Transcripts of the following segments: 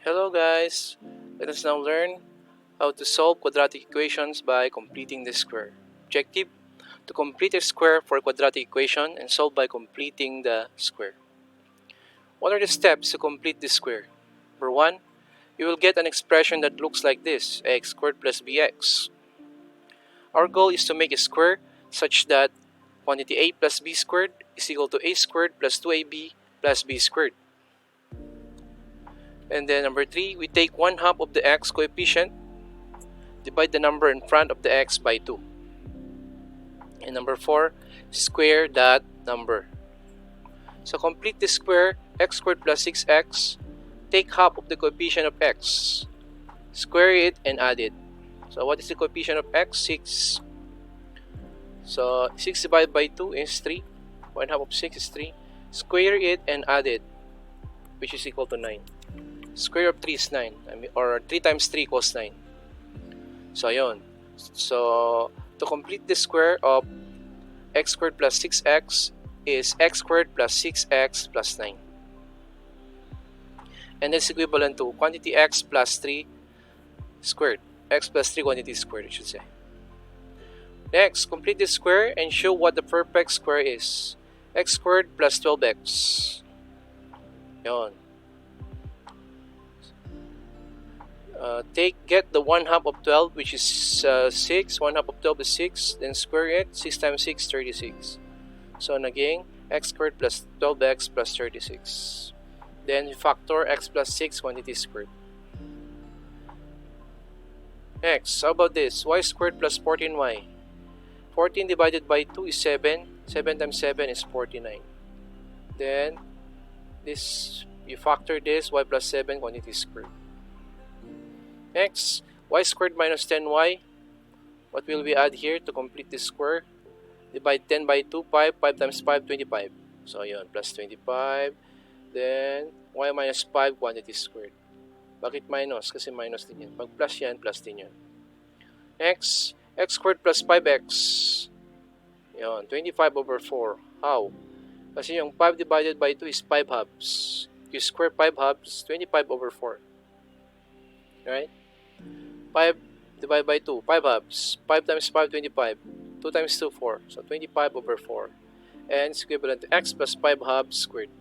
Hello guys! Let us now learn how to solve quadratic equations by completing the square. Objective: to complete a square for a quadratic equation and solve by completing the square. What are the steps to complete the square? Number 1, you will get an expression that looks like this, x squared plus bx. Our goal is to make a square such that quantity a plus b squared is equal to a squared plus 2ab plus b squared. And then number 3, we take 1/2 of the x coefficient, divide the number in front of the x by 2. And number 4, square that number. So complete the square, x squared plus 6x, take half of the coefficient of x, square it and add it. So what is the coefficient of x? 6. So 6 divided by 2 is 3. 1/2 of 6 is 3. Square it and add it, which is equal to 9. Square of 3 is 9, or 3 times 3 equals 9. So yun. So to complete the square of x squared plus 6x is x squared plus 6x plus 9. And that's equivalent to quantity x plus 3 squared. X plus 3 quantity squared, I should say. Next, complete the square and show what the perfect square is. X squared plus 12x. Yun. Get the 1/2 of 12, which is 6. 1/2 of 12 is 6. Then square it. 6 times 6, 36. So naging x squared plus 12x plus 36. Then factor x plus 6 quantity squared. Next, how about this? Y squared plus 14y. 14 divided by 2 is 7. 7 times 7 is 49. Then this, you factor this, y plus 7 quantity squared. Next, y squared minus 10y. What will we add here to complete this square? Divide 10 by 2, 5. 5 times 5, 25. So yun, plus 25. Then, y minus 5 quantity squared. Bakit minus? Kasi minus din yan. Pag plus yan, plus din yan. Next, x squared plus 5x. Yun, 25 over 4. How? Kasi yung 5 divided by 2 is 5 halves. If you square 5 halves, 25 over 4. Right? 5 divided by 2, 5 halves. 5 times 5, 25. 2 times 2, 4. So 25 over 4. And it's equivalent to x plus 5 halves squared.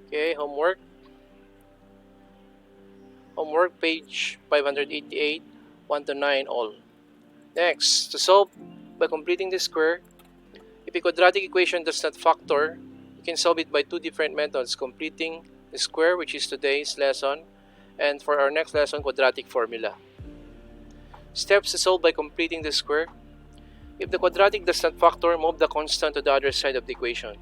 Okay, homework. Homework, page 588, 1 to 9 all. Next, to solve by completing the square, if a quadratic equation does not factor, you can solve it by two different methods: completing the square, which is today's lesson, and for our next lesson, quadratic formula. Steps to solve by completing the square. If the quadratic does not factor, move the constant to the other side of the equation.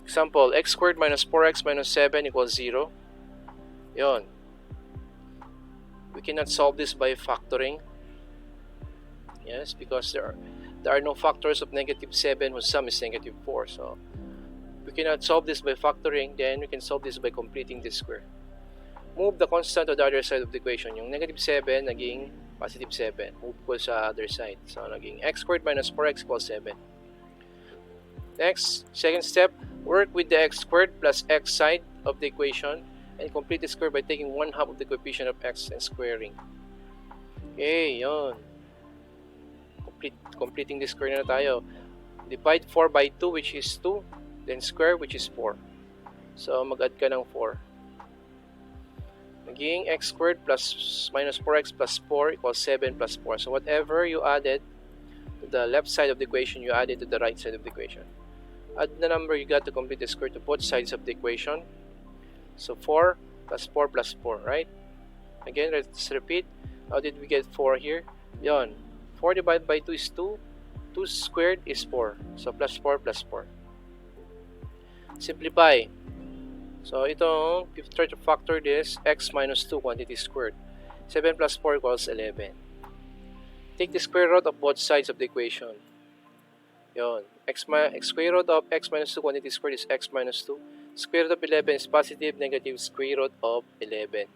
Example, x squared minus 4x minus 7 equals 0. Yon. We cannot solve this by factoring. Yes, because there are no factors of negative 7 whose sum is negative 4. So we cannot solve this by factoring. Then we can solve this by completing this square. Move the constant to the other side of the equation. Yung negative 7 naging positive 7. Move ko sa other side. So naging x squared minus 4x equals 7. Next, second step, work with the x squared plus x side of the equation and complete the square by taking 1/2 of the coefficient of x and squaring. Okay, yun. Completing the square na tayo. Divide 4 by 2, which is 2. Then square, which is 4. So mag-add ka ng 4. Naging x squared plus minus 4x plus 4 equals 7 plus 4. So whatever you added to the left side of the equation, you added to the right side of the equation. Add the number you got to complete the square to both sides of the equation. So 4 plus 4 plus 4, right? Again, let's repeat. How did we get 4 here? Yon. 4 divided by 2 is 2. 2 squared is 4. So plus 4 plus 4. Simplify. So itong, if you try to factor this, x minus 2 quantity squared. 7 plus 4 equals 11. Take the square root of both sides of the equation. Yon. X square root of x minus 2 quantity squared is x minus 2. Square root of 11 is positive, negative square root of 11.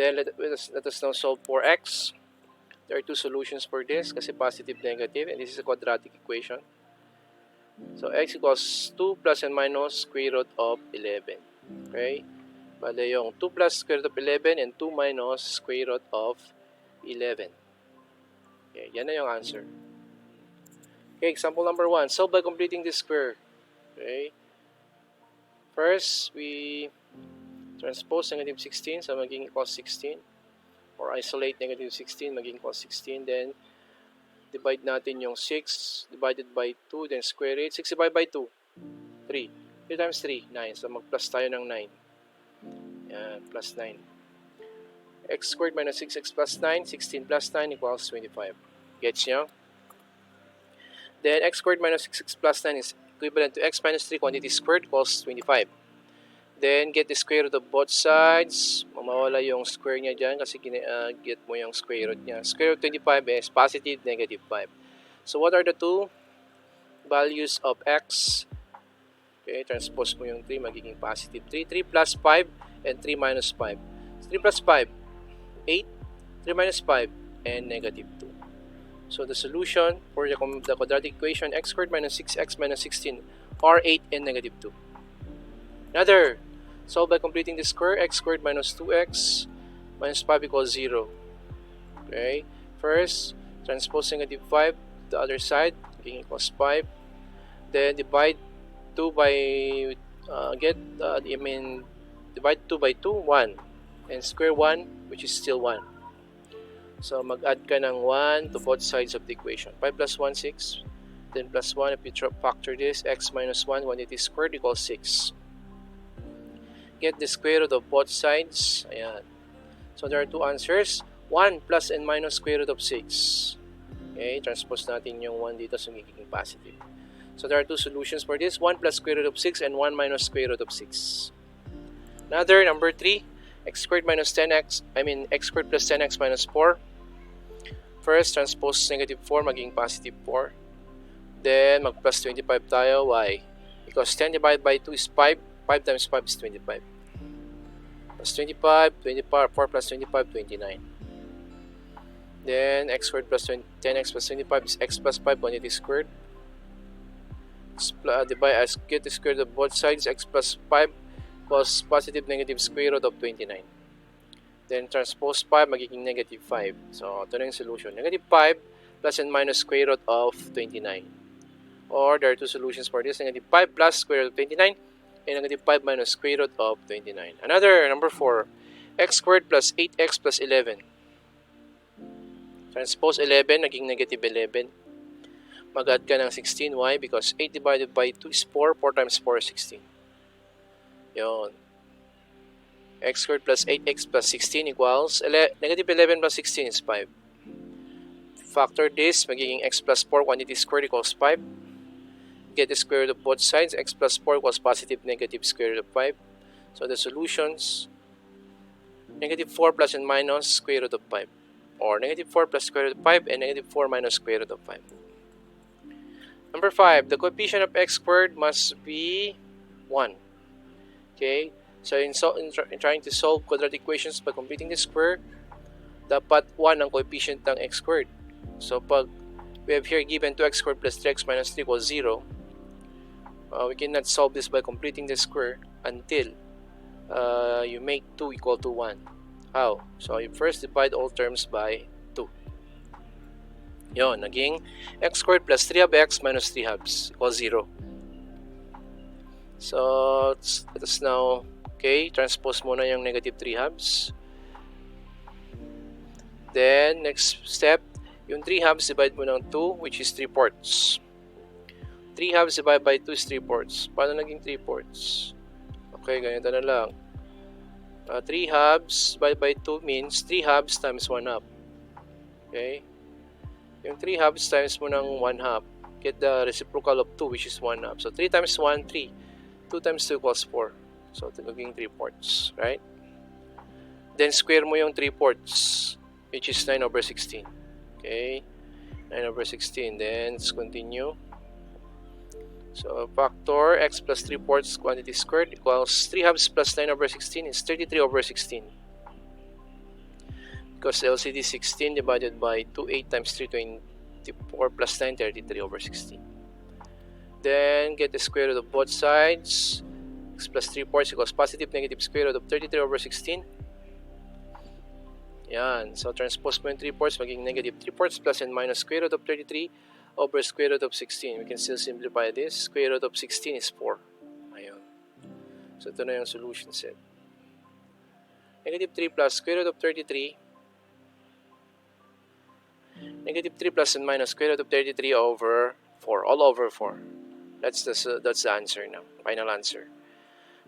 Then let us now solve for x. There are two solutions for this kasi positive, negative, and this is a quadratic equation. So x equals 2 plus and minus square root of 11. Okay? Bale yung 2 plus square root of 11 and 2 minus square root of 11. Okay, yan na yung answer. Okay, example number 1. Solve by completing this square. Okay. First, we transpose negative 16 so maging equals 16. Or isolate negative 16 maging equals 16. Then, divide natin yung 6 divided by 2. Then, square it. 6 divided by 2. 3. 3 times 3, 9. So, mag-plus tayo ng 9. Yan, plus 9. X squared minus 6x plus 9. 16 plus 9 equals 25. Gets nyo? Then, x squared minus 6x plus 9 is equivalent to x minus 3 quantity squared equals 25. Then, get the square root of both sides. Mamawala yung square niya dyan kasi get mo yung square root niya. Square root 25 is positive, negative 5. So, what are the two values of x? Okay, transpose mo yung 3, magiging positive 3. 3 plus 5 and 3 minus 5. 3 plus 5, 8. 3 minus 5 and negative 2. So, the solution for the quadratic equation x squared minus 6x minus 16 are 8 and negative 2. Another, solve by completing the square. X squared minus 2x minus 5 equals 0. Okay, first, transpose negative 5 to the other side, making equals 5. Then, divide 2 by, divide 2 by 2, 1. And square 1, which is still 1. So, mag-add ka ng 1 to both sides of the equation. 5 plus 1, 6. Then plus 1, if you factor this, x minus 1 quantity squared equals 6. Get the square root of both sides. Ayan. So, there are two answers. 1 plus and minus square root of 6. Okay, transpose natin yung 1 dito so magiging positive. So, there are two solutions for this. 1 plus square root of 6 and 1 minus square root of 6. Another, number 3. X squared minus 10x, x squared plus 10x minus 4. First, transpose negative 4, maging positive 4. Then, mag plus 25 tayo. Why? Because 10 divided by 2 is 5. 5 times 5 is 25. Plus 25, 4 plus 25, 29. Then, x squared plus 10x plus 25 is x plus 5 quantity squared. Divide as get the square root of both sides. X plus 5 equals positive negative square root of 29. Then, transpose 5, magiging negative 5. So, ito na yung solution. Negative 5 plus and minus square root of 29. Or, there are two solutions for this. Negative 5 plus square root of 29 and negative 5 minus square root of 29. Another, number 4. X squared plus 8x plus 11. Transpose 11, naging negative 11. Mag-add ka ng 16. Why? Because 8 divided by 2 is 4. 4 times 4 is 16. Yun. X squared plus 8x plus 16 equals negative 11 plus 16 is 5. Factor this, magiging x plus 4 quantity squared equals 5. Get the square root of both sides. X plus 4 equals positive negative square root of 5. So the solutions, negative 4 plus and minus square root of 5. Or negative 4 plus square root of 5 and negative 4 minus square root of 5. Number 5, the coefficient of x squared must be 1. Okay, so in trying to solve quadratic equations by completing the square, dapat 1 ang coefficient ng x squared. So pag we have here given 2x squared plus 3x minus 3 equals 0, we cannot solve this by completing the square until you make 2 equal to 1. How? So you first divide all terms by 2. Yon, naging x squared plus 3 half x minus 3 halves equals 0. So, let us now, okay, transpose muna yung negative 3 halves. Then, next step, yung 3 halves divide mo ng 2, which is 3/4. 3 halves divided by 2 is 3/4. Paano naging 3/4? Okay, ganito na lang. 3 halves divided by 2 means 3 halves times 1 half. Okay? Yung 3 halves times mo ng 1 half. Get the reciprocal of 2, which is 1 half. So, 3 times 1, 3. 2 times 2 equals 4. So, ito naging 3/4. Right? Then, square mo yung 3/4, which is 9 over 16. Okay? 9 over 16. Then, let's continue. So, factor x plus 3/4 quantity squared equals 3 halves plus 9 over 16 is 33 over 16. Because LCD 16 divided by 2, 8 times 3, 24 plus 9, 33 over 16. Then, get the square root of both sides. x plus 3/4 equals positive negative square root of 33 over 16. Yan. So, transpose mo yung 3/4, maging negative 3/4 plus and minus square root of 33 over square root of 16. We can still simplify this. Square root of 16 is 4. Ayun. So, ito na yung solution set. Negative 3 plus square root of 33. Negative 3 plus and minus square root of 33 over 4. All over 4. That's the answer now. Final answer.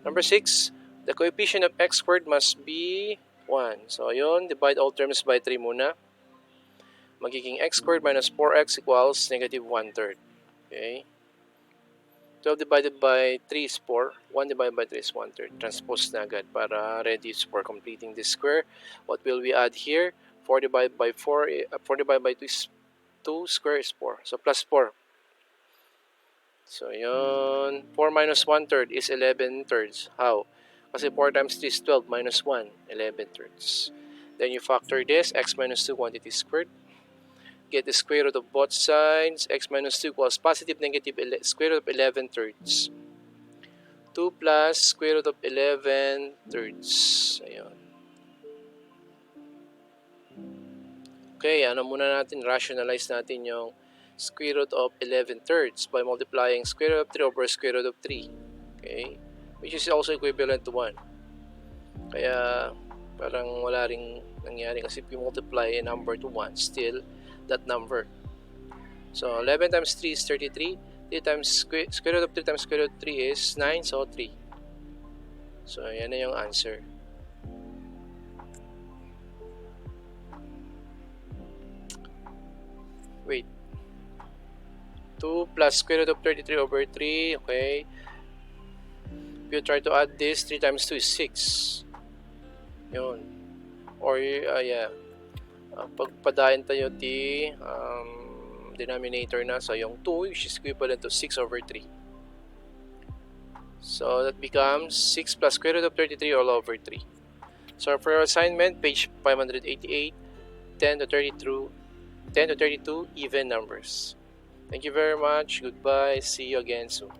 Number 6. The coefficient of x squared must be 1. So, yun. Divide all terms by 3 muna. Magiging x squared minus 4x equals negative 1/3. Okay. 12 divided by 3 is 4. 1 divided by 3 is 1/3. Transpose na agad para ready for completing this square. What will we add here? 4 divided by 4, 4 divided by 2 is 2. Square is 4. So, plus 4. So, yun. 4 minus 1/3 is 11/3. How? Kasi 4 times 3 is 12 minus 1, 11/3. Then you factor this, x minus 2 quantity squared. Get the square root of both sides. X minus 2 equals positive negative square root of 11/3. 2 plus square root of 11/3. Ayun. Okay, ano muna natin? Rationalize natin yung square root of 11/3 by multiplying square root of 3 over square root of 3. Okay? Which is also equivalent to 1. Kaya, parang wala ring nangyari kasi if you multiply a number to 1, still that number. So, 11 times 3 is 33. 3 times square root of 3 times square root of 3 is 9. So, 3. So, yan na yung answer. Wait. 2 plus square root of 33 over 3. Okay. If you try to add this, 3 times 2 is 6. Yun. Or, yeah. Pagpadain tayo denominator na. So, yung 2 which is equivalent to 6 over 3. So, that becomes 6 plus square root of 33 all over 3. So, for your assignment, page 588, 10 to 32 even numbers. Thank you very much. Goodbye. See you again soon.